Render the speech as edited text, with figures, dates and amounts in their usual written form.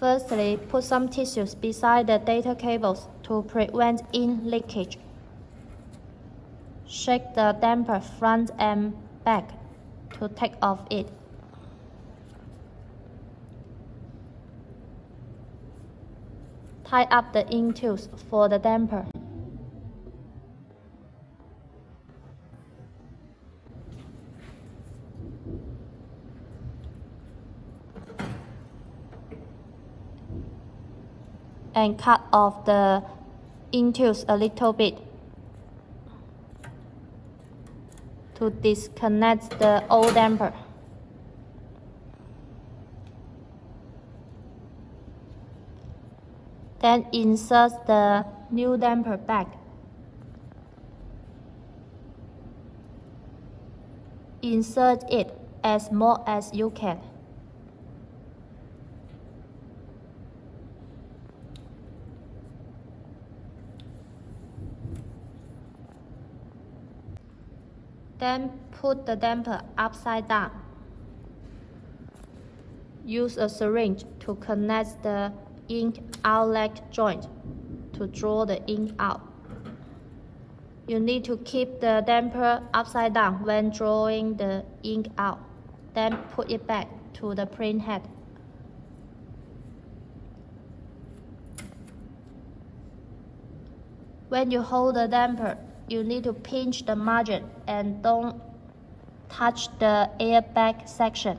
Firstly, put some tissues beside the data cables to prevent ink leakage. Shake the damper front and back to take off it. Tie up the ink tubes for the damper. And cut off the ink tubes a little bit to disconnect the old damper. Then insert the new damper back. Insert it as small as you can. Then put the damper upside down. Use a syringe to connect the ink outlet joint to draw the ink out. You need to keep the damper upside down when drawing the ink out. Then put it back to the print head. When you hold the damper, you need to pinch the margin and don't touch the airbag section.